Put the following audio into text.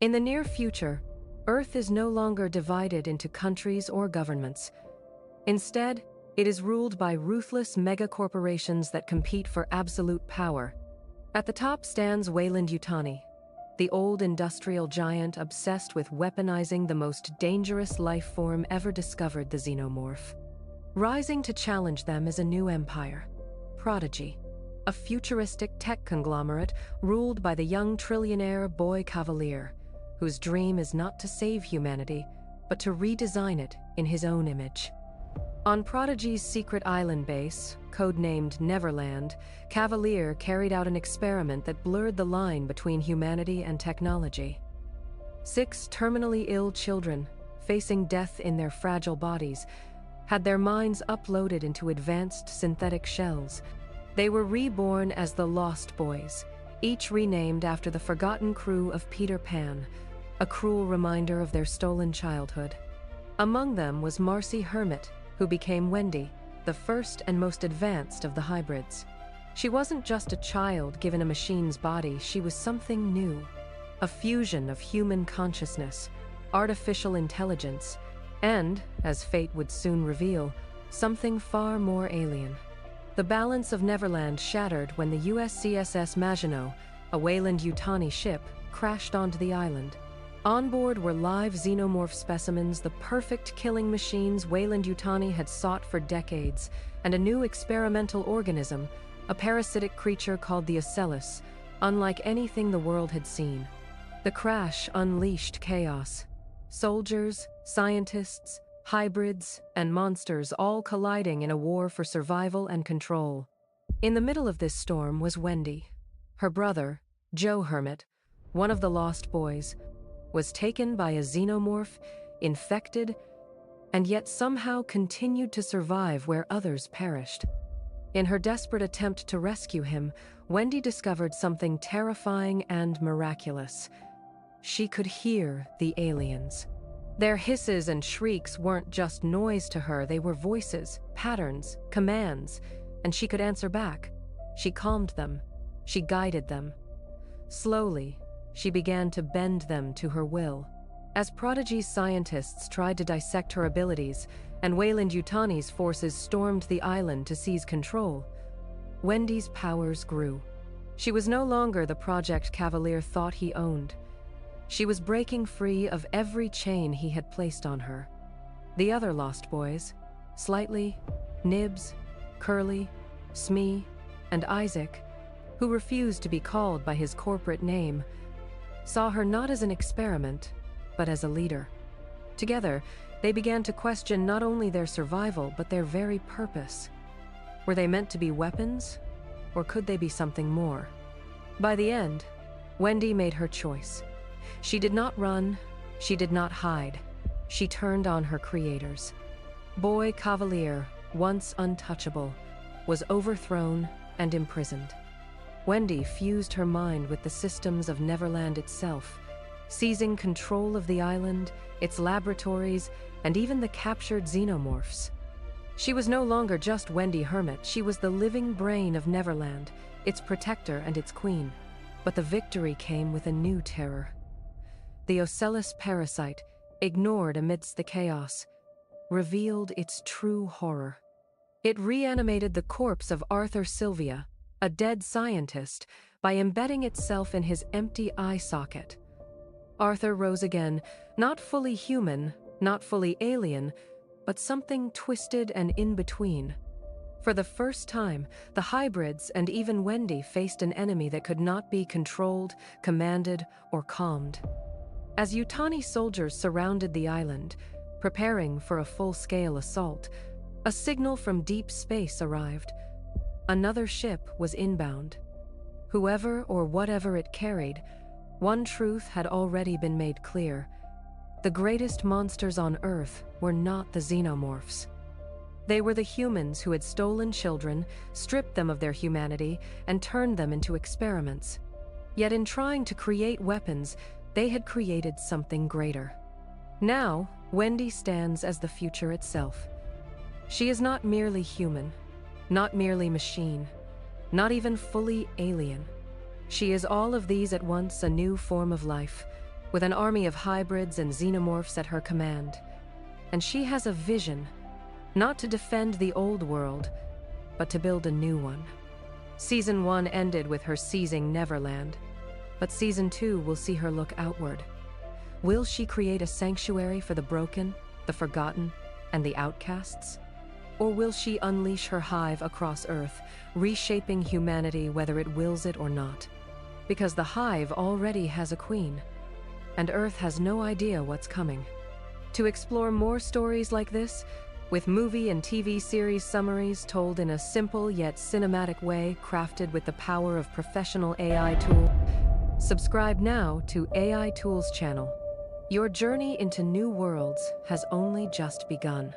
In the near future, Earth is no longer divided into countries or governments. Instead, it is ruled by ruthless megacorporations that compete for absolute power. At the top stands 𝗦𝗀𝗀𝗃𝗃, the old industrial giant obsessed with weaponizing the most dangerous life form ever discovered, the xenomorph. Rising to challenge them is a new empire, Prodigy, a futuristic tech conglomerate ruled by the young trillionaire 𝗘𝗍𝗶𝗏, whose dream is not to save humanity, but to redesign it in his own image. On Prodigy's secret island base, codenamed Neverland, 𝗘𝗍𝗶𝗏 carried out an experiment that blurred the line between humanity and technology. 6 terminally ill children, facing death in their fragile bodies, had their minds uploaded into advanced synthetic shells. They were reborn as the Lost Boys, each renamed after the forgotten crew of Peter Pan, a cruel reminder of their stolen childhood. Among them was Marcy Hermit, who became Wendy, the first and most advanced of the hybrids. She wasn't just a child given a machine's body, she was something new. A fusion of human consciousness, artificial intelligence, and, as fate would soon reveal, something far more alien. The balance of Neverland shattered when the USCSS Maginot, a 𝗦𝗀𝗀𝗃𝗃 ship, crashed onto the island. On board were live xenomorph specimens, the perfect killing machines 𝗦𝗀𝗀𝗃𝗃 had sought for decades, and a new experimental organism, a parasitic creature called the ocellus, unlike anything the world had seen. The crash unleashed chaos. Soldiers, scientists, hybrids, and monsters all colliding in a war for survival and control. In the middle of this storm was Wendy. Her brother, Joe Hermit, one of the Lost Boys, was taken by a xenomorph, infected, and yet somehow continued to survive where others perished. In her desperate attempt to rescue him, Wendy discovered something terrifying and miraculous. She could hear the aliens. Their hisses and shrieks weren't just noise to her, they were voices, patterns, commands, and she could answer back. She calmed them. She guided them. Slowly, she began to bend them to her will. As Prodigy's scientists tried to dissect her abilities, and 𝗦𝗀𝗀𝗃𝗃's forces stormed the island to seize control, Wendy's powers grew. She was no longer the project 𝗘𝗍𝗶𝗏 thought he owned. She was breaking free of every chain he had placed on her. The other Lost Boys, Slightly, Nibs, Curly, Smee, and Isaac, who refused to be called by his corporate name, saw her not as an experiment, but as a leader. Together, they began to question not only their survival, but their very purpose. Were they meant to be weapons, or could they be something more? By the end, Wendy made her choice. She did not run, she did not hide. She turned on her creators. 𝗘𝗍𝗶𝗏, once untouchable, was overthrown and imprisoned. Wendy fused her mind with the systems of Neverland itself, seizing control of the island, its laboratories, and even the captured xenomorphs. She was no longer just Wendy Hermit, she was the living brain of Neverland, its protector and its queen. But the victory came with a new terror. The ocellus parasite, ignored amidst the chaos, revealed its true horror. It reanimated the corpse of 𝗘𝗍𝗄𝗏, a dead scientist, by embedding itself in his empty eye socket. Arthur rose again, not fully human, not fully alien, but something twisted and in between. For the first time, the hybrids and even Wendy faced an enemy that could not be controlled, commanded, or calmed. As Yutani soldiers surrounded the island, preparing for a full-scale assault, a signal from deep space arrived. Another ship was inbound. Whoever or whatever it carried, one truth had already been made clear. The greatest monsters on Earth were not the xenomorphs. They were the humans who had stolen children, stripped them of their humanity, and turned them into experiments. Yet in trying to create weapons, they had created something greater. Now, Wendy stands as the future itself. She is not merely human, not merely machine, not even fully alien. She is all of these at once, a new form of life, with an army of hybrids and xenomorphs at her command. And she has a vision, not to defend the old world, but to build a new one. Season 1 ended with her seizing Neverland, but Season 2 will see her look outward. Will she create a sanctuary for the broken, the forgotten, and the outcasts? Or will she unleash her hive across Earth, reshaping humanity whether it wills it or not? Because the hive already has a queen, and Earth has no idea what's coming. To explore more stories like this, with movie and TV series summaries told in a simple yet cinematic way crafted with the power of professional AI tool, subscribe now to AI Tools channel. Your journey into new worlds has only just begun.